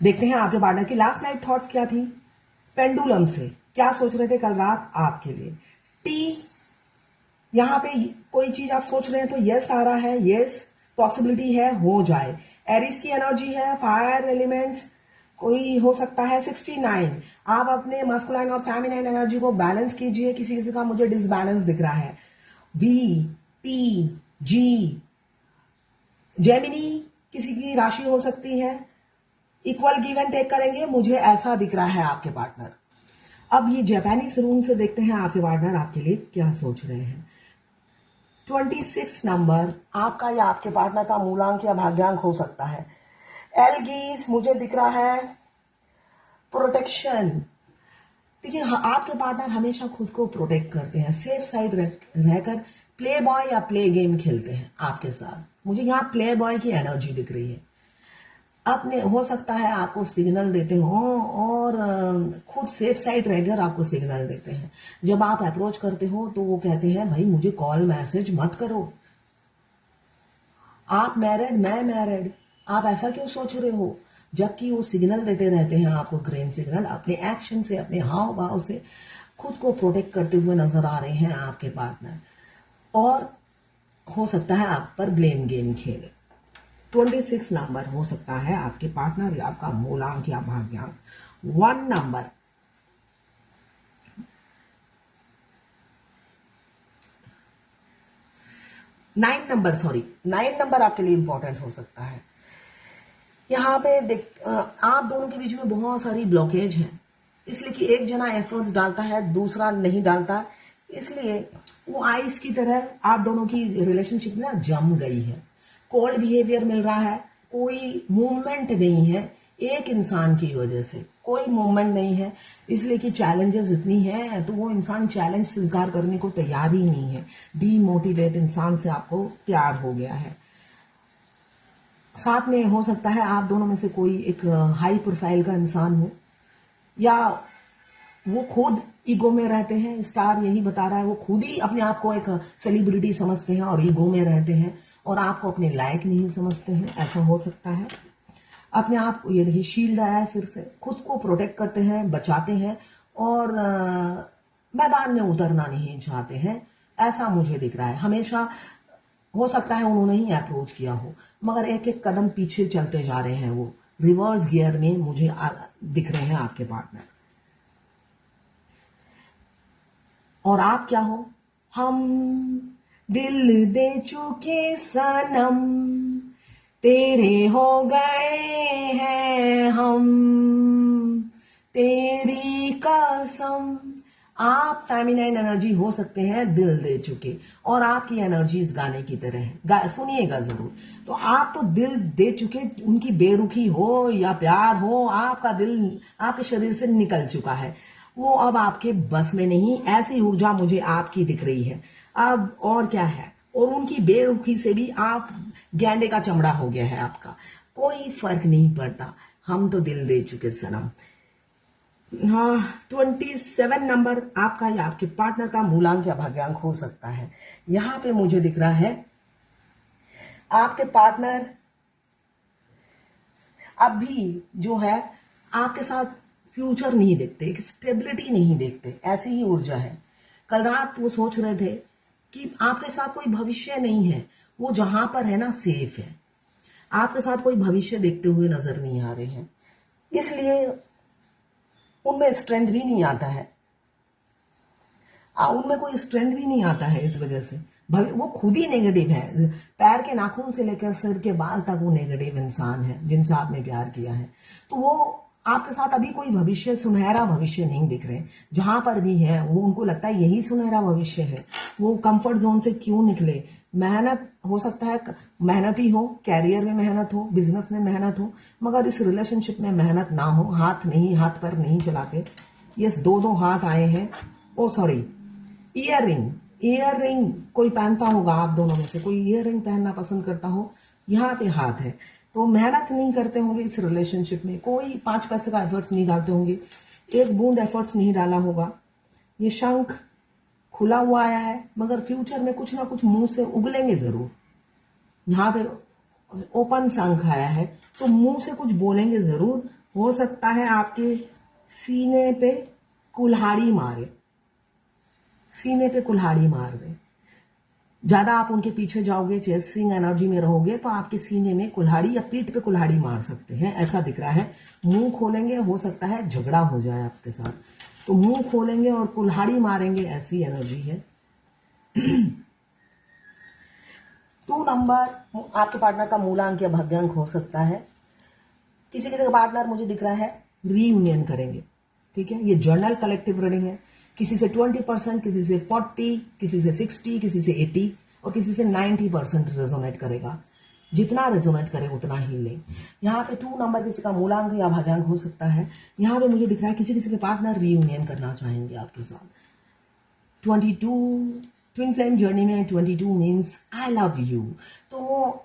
देखते हैं आपके पार्टनर की लास्ट नाइट थॉट्स क्या थी। पेंडुलम से क्या सोच रहे थे कल रात आपके लिए। टी, यहां पे कोई चीज आप सोच रहे हैं तो यस आ रहा है, यस पॉसिबिलिटी है हो जाए। एरिस की एनर्जी है, फायर एलिमेंट्स कोई हो सकता है। 69, आप अपने मस्कुलाइन और फेमिनाइन एनर्जी को बैलेंस कीजिए। किसी किसी का मुझे डिसबैलेंस दिख रहा है। वी, पी, जी, जेमिनी किसी की राशि हो सकती है। इक्वल गिव एंड टेक करेंगे, मुझे ऐसा दिख रहा है आपके पार्टनर। अब ये जापानीज रूम से देखते हैं आपके पार्टनर आपके लिए क्या सोच रहे हैं। 26 नंबर आपका या आपके पार्टनर का मूलांक या भाग्यांक हो सकता है। एलगीज मुझे दिख रहा है प्रोटेक्शन। देखिए आपके पार्टनर हमेशा खुद को प्रोटेक्ट करते हैं, सेफ साइड रहकर प्ले बॉय या प्ले गेम खेलते हैं आपके साथ। मुझे यहाँ प्ले बॉय की एनर्जी दिख रही है। अपने हो सकता है आपको सिग्नल देते हो और खुद सेफ साइड रहकर आपको सिग्नल देते हैं। जब आप अप्रोच करते हो तो वो कहते हैं भाई मुझे कॉल मैसेज मत करो, आप मैरिड मैं मैरिड, आप ऐसा क्यों सोच रहे हो। जबकि वो सिग्नल देते रहते हैं आपको, ग्रीन सिग्नल, अपने एक्शन से अपने हाव भाव से खुद को प्रोटेक्ट करते हुए नजर आ रहे हैं आपके पार्टनर। और हो सकता है आप पर ब्लेम गेम खेले। 26 नंबर हो सकता है आपके पार्टनर या आपका मूलांक या भाग्यांक। 1 नंबर, नाइन नंबर आपके लिए इंपॉर्टेंट हो सकता है। यहाँ पे देख आप दोनों के बीच में बहुत सारी ब्लॉकेज है, इसलिए कि एक जना एफर्ट्स डालता है दूसरा नहीं डालता, इसलिए वो आइस की तरह आप दोनों की रिलेशनशिप ना जम गई है। कोल्ड बिहेवियर मिल रहा है, कोई मूवमेंट नहीं है एक इंसान की वजह से, कोई मूवमेंट नहीं है, इसलिए कि चैलेंजेस इतनी है तो वो इंसान चैलेंज स्वीकार करने को तैयार ही नहीं है। डीमोटिवेट इंसान से आपको प्यार हो गया है। साथ में हो सकता है आप दोनों में से कोई एक हाई प्रोफाइल का इंसान हो, या वो खुद ईगो में रहते हैं। स्टार यही बता रहा है वो खुद ही अपने आप को एक सेलिब्रिटी समझते हैं और ईगो में रहते हैं और आपको अपने लायक नहीं समझते हैं, ऐसा हो सकता है। अपने आप को, ये देखिए शील्ड आया है फिर से, खुद को प्रोटेक्ट करते हैं, बचाते हैं और मैदान में उतरना नहीं चाहते हैं, ऐसा मुझे दिख रहा है। हमेशा हो सकता है उन्होंने ही अप्रोच किया हो, मगर एक एक कदम पीछे चलते जा रहे हैं, वो रिवर्स गियर में मुझे दिख रहे हैं आपके पार्टनर। और आप क्या हो, हम दिल दे चुके सनम, तेरे हो गए हैं हम, तेरी कसम। आप फेमिनाइन एनर्जी हो सकते हैं, दिल दे चुके, और आपकी एनर्जी इस गाने की तरह है, सुनिएगा जरूर। तो आप तो दिल दे चुके, उनकी बेरुखी हो या प्यार हो, आपका दिल आपके शरीर से निकल चुका है, वो अब आपके बस में नहीं, ऐसी ऊर्जा मुझे आपकी दिख रही है। अब और क्या है, और उनकी बेरुखी से भी आप गैंडे का चमड़ा हो गया है आपका, कोई फर्क नहीं पड़ता, हम तो दिल दे चुके सनम। हाँ, 27 नंबर आपका या आपके पार्टनर का मूलांक या भाग्यांक हो सकता है। यहां पे मुझे दिख रहा है आपके पार्टनर अभी जो है आपके साथ फ्यूचर नहीं देखते, एक स्टेबिलिटी नहीं देखते, ऐसी ही ऊर्जा है। कल रात वो सोच रहे थे कि आपके साथ कोई भविष्य नहीं है, वो जहां पर है ना सेफ है, आपके साथ कोई भविष्य देखते हुए नजर नहीं आ रहे हैं, इसलिए उनमें स्ट्रेंथ भी नहीं आता है, उनमें कोई स्ट्रेंथ भी नहीं आता है। इस वजह से वो खुद ही नेगेटिव है, पैर के नाखून से लेकर सिर के बाल तक वो नेगेटिव इंसान है जिनसे आपने प्यार किया है। तो वो आपके साथ अभी कोई भविष्य, सुनहरा भविष्य नहीं दिख रहे। जहां पर भी है वो उनको लगता है यही सुनहरा भविष्य है, वो कंफर्ट जोन से क्यों निकले। मेहनत हो सकता है, मेहनत ही हो, कैरियर में मेहनत हो, बिजनेस में मेहनत हो, मगर इस रिलेशनशिप में मेहनत ना हो, हाथ पर नहीं चलाते। यस, दो हाथ आए हैं। ओ सॉरी, ईयर रिंग कोई पहनता होगा, आप दोनों में से कोई ईयर रिंग पहनना पसंद करता हो, यहाँ पे हाथ है। तो मेहनत नहीं करते होंगे इस रिलेशनशिप में, कोई 5 पैसे का एफर्ट्स नहीं डालते होंगे, एक बूंद एफर्ट्स नहीं डाला होगा। ये शंख खुला हुआ आया है, मगर फ्यूचर में कुछ ना कुछ मुंह से उगलेंगे जरूर। यहाँ पे ओपन शंख आया है, तो मुंह से कुछ बोलेंगे जरूर, हो सकता है आपके सीने पे कुल्हाड़ी मारे, सीने पे कुल्हाड़ी मार दे। ज्यादा आप उनके पीछे जाओगे, चेसिंग एनर्जी में रहोगे, तो आपके सीने में कुल्हाड़ी या पीठ पे कुल्हाड़ी मार सकते हैं, ऐसा दिख रहा है। मुंह खोलेंगे, हो सकता है झगड़ा हो जाए आपके साथ, तो मुंह खोलेंगे और कुल्हाड़ी मारेंगे, ऐसी एनर्जी है। 2 नंबर आपके पार्टनर का मूलांक या भाग्यांक हो सकता है। किसी किसी का पार्टनर मुझे दिख रहा है रीयूनियन करेंगे, ठीक है। ये जर्नल कलेक्टिव रीडिंग है। किसी से 20%, किसी से 40, किसी से 60, किसी से 80 और किसी से 90% रेजोनेट करेगा। जितना रेजोनेट करे उतना ही ले। यहाँ पे 2 नंबर किसी का मूलांक या भाग्यांक हो सकता है। यहाँ पे मुझे दिख रहा है किसी किसी के पार्टनर रीयूनियन करना चाहेंगे आपके साथ। 22 ट्विन फ्लेम जर्नी में 22 मीन्स आई लव यू। तो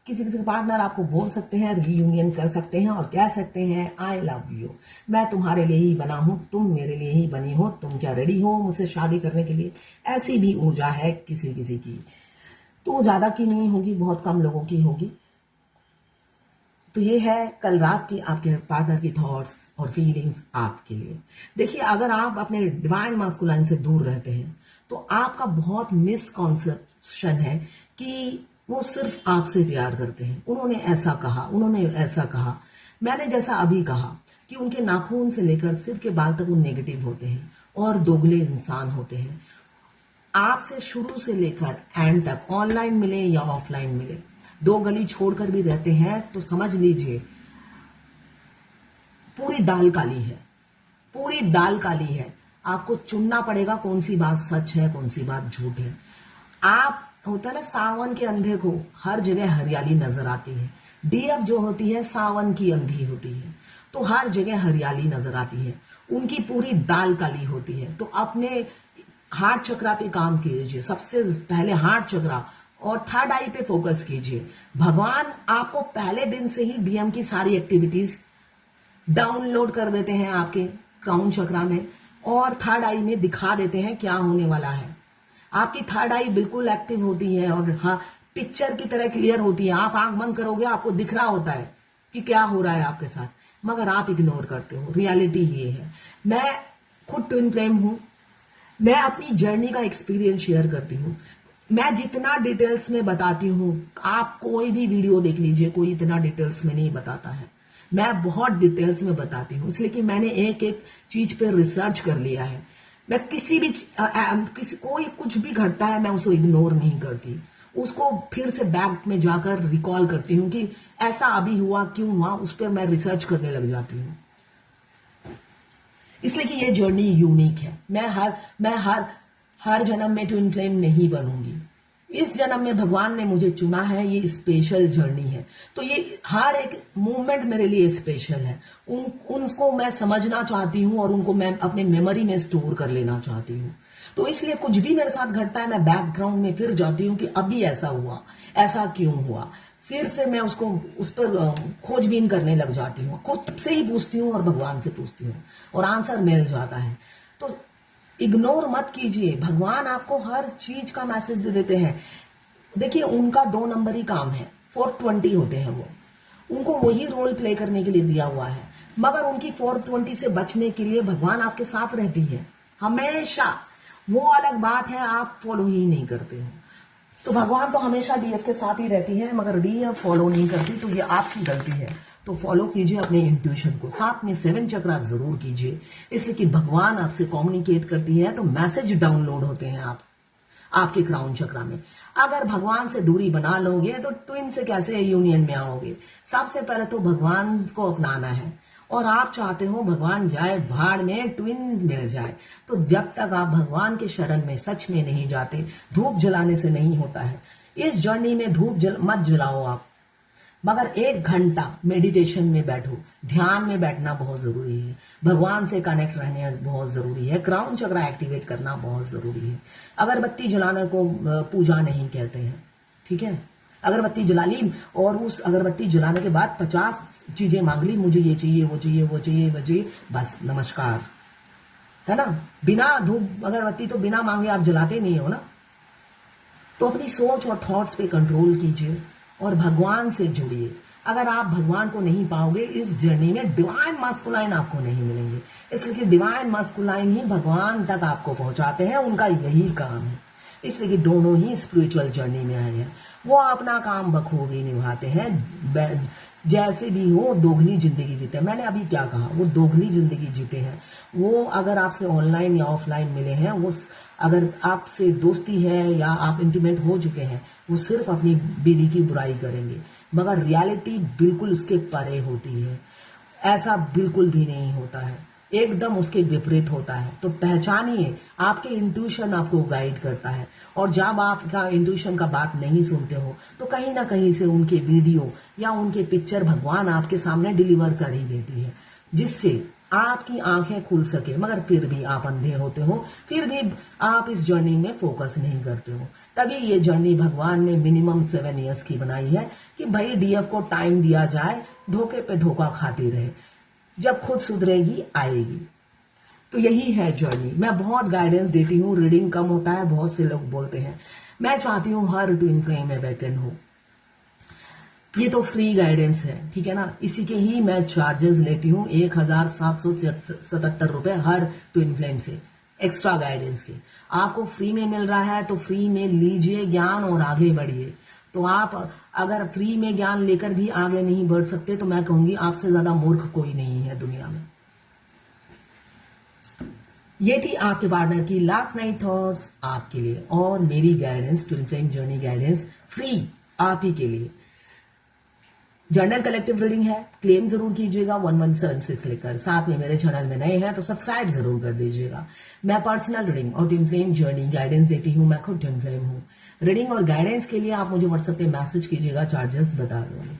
किसी किसी पार्टनर आपको बोल सकते हैं, रीयूनियन कर सकते हैं और कह सकते हैं आई लव यू, मैं तुम्हारे लिए ही बना हूं, तुम मेरे लिए ही बनी हो, तुम क्या रेडी हो मुझसे शादी करने के लिए। ऐसी भी ऊर्जा है किसी किसी की, तो ज्यादा की नहीं होगी, बहुत कम लोगों की होगी। तो ये है कल रात की आपके पार्टनर की थॉट्स और फीलिंग्स आपके लिए। देखिए, अगर आप अपने डिवाइन मास्कुलाइन से दूर रहते हैं तो आपका बहुत मिसकॉन्सेप्शन है कि वो सिर्फ आपसे प्यार करते हैं, उन्होंने ऐसा कहा, उन्होंने ऐसा कहा। मैंने जैसा अभी कहा कि उनके नाखून से लेकर सिर के बाल तक वो नेगेटिव होते हैं और दोगले इंसान होते हैं। आपसे शुरू से लेकर एंड तक, ऑनलाइन मिले या ऑफलाइन मिले, 2 गली छोड़कर भी रहते हैं, तो समझ लीजिए पूरी दाल काली है, पूरी दाल काली है। आपको चुनना पड़ेगा कौन सी बात सच है, कौन सी बात झूठ है। आप होता है ना, सावन के अंधे को हर जगह हरियाली नजर आती है। डीएफ जो होती है सावन की अंधी होती है, तो हर जगह हरियाली नजर आती है। उनकी पूरी दाल काली होती है। तो अपने हार्ट चक्रा पे काम कीजिए, सबसे पहले हार्ट चक्रा और थर्ड आई पे फोकस कीजिए। भगवान आपको पहले दिन से ही डीएम की सारी एक्टिविटीज डाउनलोड कर देते हैं आपके क्राउन चक्रा में और थर्ड आई में दिखा देते हैं क्या होने वाला है। आपकी थर्ड आई बिल्कुल एक्टिव होती है और हाँ, पिक्चर की तरह क्लियर होती है। आप आंख बंद करोगे, आपको दिख रहा होता है कि क्या हो रहा है आपके साथ, मगर आप इग्नोर करते हो। रियलिटी ये है। मैं खुद ट्विन फ्लेम हूं, मैं अपनी जर्नी का एक्सपीरियंस शेयर करती हूँ। मैं जितना डिटेल्स में बताती हूँ, आप कोई भी वीडियो देख लीजिए, कोई इतना डिटेल्स में नहीं बताता है। मैं बहुत डिटेल्स में बताती हूँ, इसलिए कि मैंने एक एक चीज पे रिसर्च कर लिया है। मैं किसी भी कोई कुछ भी घटता है, मैं उसको इग्नोर नहीं करती, उसको फिर से बैक में जाकर रिकॉल करती हूँ कि ऐसा अभी हुआ, क्यों हुआ, उस पर मैं रिसर्च करने लग जाती हूँ। इसलिए कि ये जर्नी यूनिक है। मैं हर जन्म में ट्विन फ्लेम नहीं बनूंगी। इस जन्म में भगवान ने मुझे चुना है, ये स्पेशल जर्नी है। तो ये हर एक मूवमेंट मेरे लिए स्पेशल है। उनको मैं समझना चाहती हूँ और उनको मैं अपने मेमोरी में स्टोर कर लेना चाहती हूँ। तो इसलिए कुछ भी मेरे साथ घटता है, मैं बैकग्राउंड में फिर जाती हूँ कि अभी ऐसा हुआ, ऐसा क्यों हुआ। फिर से मैं उस पर खोजबीन करने लग जाती हूँ, खुद से ही पूछती हूँ और भगवान से पूछती हूँ और आंसर मिल जाता है। तो इग्नोर मत कीजिए, भगवान आपको हर चीज का मैसेज दे देते हैं। देखिए, उनका 2 नंबर ही काम है, 420 होते हैं वो, उनको वही रोल प्ले करने के लिए दिया हुआ है। मगर उनकी 420 से बचने के लिए भगवान आपके साथ रहती है हमेशा। वो अलग बात है, आप फॉलो ही नहीं करते हो। तो भगवान तो हमेशा डीएफ के साथ ही रहती है, मगर डीएफ फॉलो नहीं करती, तो ये आपकी गलती है। तो फॉलो कीजिए अपने इंट्यूशन को, साथ में 7 चक्रा जरूर कीजिए, इसलिए कि भगवान आपसे कम्युनिकेट करती है, तो मैसेज डाउनलोड होते हैं आपके क्राउन चक्रा में। अगर भगवान से दूरी बना लोगे तो ट्विन से कैसे यूनियन में आओगे। सबसे पहले तो भगवान को अपनाना है, और आप चाहते हो भगवान जाए भाड़ में, ट्विन मिल जाए। तो जब तक आप भगवान के शरण में सच में नहीं जाते, धूप जलाने से नहीं होता है। इस जर्नी में धूप मत जलाओ आप, मगर 1 घंटा मेडिटेशन में बैठो। ध्यान में बैठना बहुत जरूरी है, भगवान से कनेक्ट रहने बहुत जरूरी है, क्राउन चक्रा एक्टिवेट करना बहुत जरूरी है। अगरबत्ती जलाने को पूजा नहीं कहते हैं, ठीक है। अगरबत्ती जला ली और उस अगरबत्ती जलाने के बाद 50 चीजें मांग ली, मुझे ये चाहिए, वो चाहिए, वो चाहिए, वो चाहिए, बस नमस्कार, है ना। बिना धूप अगरबत्ती तो बिना मांगे आप जलाते नहीं हो ना। तो अपनी सोच और थॉट्स पे कंट्रोल कीजिए और भगवान से जुड़िए। अगर आप भगवान को नहीं पाओगे इस जर्नी में, डिवाइन मास्कुलाइन आपको नहीं मिलेंगे। इसलिए डिवाइन मास्कुलाइन ही भगवान तक आपको पहुंचाते हैं, उनका यही काम है। इसलिए कि दोनों ही स्पिरिचुअल जर्नी में आए हैं। वो अपना काम बखूबी निभाते हैं, जैसे भी हो दोगली जिंदगी जीते हैं। मैंने अभी क्या कहा, वो दोगली जिंदगी जीते हैं। वो अगर आपसे ऑनलाइन या ऑफलाइन मिले हैं, वो अगर आपसे दोस्ती है या आप इंटीमेट हो चुके हैं, वो सिर्फ अपनी बीवी की बुराई करेंगे, मगर रियलिटी बिल्कुल उसके परे होती है। ऐसा बिल्कुल भी नहीं होता है, एकदम उसके विपरीत होता है। तो पहचानिए, आपके इंट्यूशन आपको गाइड करता है, और जब आपका इंट्यूशन का बात नहीं सुनते हो तो कहीं ना कहीं से उनके वीडियो या उनके पिक्चर भगवान आपके सामने डिलीवर कर ही देती है, जिससे आपकी आंखें खुल सके। मगर फिर भी आप अंधे होते हो, फिर भी आप इस जर्नी में फोकस नहीं करते हो। तभी ये जर्नी भगवान ने मिनिमम 7 इयर्स की बनाई है कि भाई डीएफ को टाइम दिया जाए, धोखे पे धोखा खाती रहे, जब खुद सुधरेगी आएगी। तो यही है जर्नी। मैं बहुत गाइडेंस देती हूँ, रीडिंग कम होता है, बहुत से लोग बोलते हैं। मैं चाहती हूँ हर ट्विन फ्लेम अवेकन हो। ये तो फ्री गाइडेंस है, ठीक है ना। इसी के ही मैं चार्जेस लेती हूँ 1777 रुपए हर ट्विन फ्लेम से, एक्स्ट्रा गाइडेंस के। आपको फ्री में मिल रहा है तो फ्री में लीजिए ज्ञान और आगे बढ़िए। तो आप अगर फ्री में ज्ञान लेकर भी आगे नहीं बढ़ सकते तो मैं कहूंगी आपसे ज्यादा मूर्ख कोई नहीं है दुनिया में। ये थी आपके पार्टनर की लास्ट नाइट थॉट्स आपके लिए, और मेरी guidance twin flame journey guidance free आप ही के लिए। जनरल कलेक्टिव रीडिंग है, क्लेम जरूर कीजिएगा 1176 लिखकर। साथ में मेरे चैनल में नए हैं तो सब्सक्राइब जरूर कर दीजिएगा। मैं पर्सनल रीडिंग और ट्विन फ्लेम जर्नी गाइडेंस देती हूँ, मैं खुद ट्विन फ्लेम हूँ। रीडिंग और गाइडेंस के लिए आप मुझे व्हाट्सएप पे मैसेज कीजिएगा, चार्जेस बता दूंगी।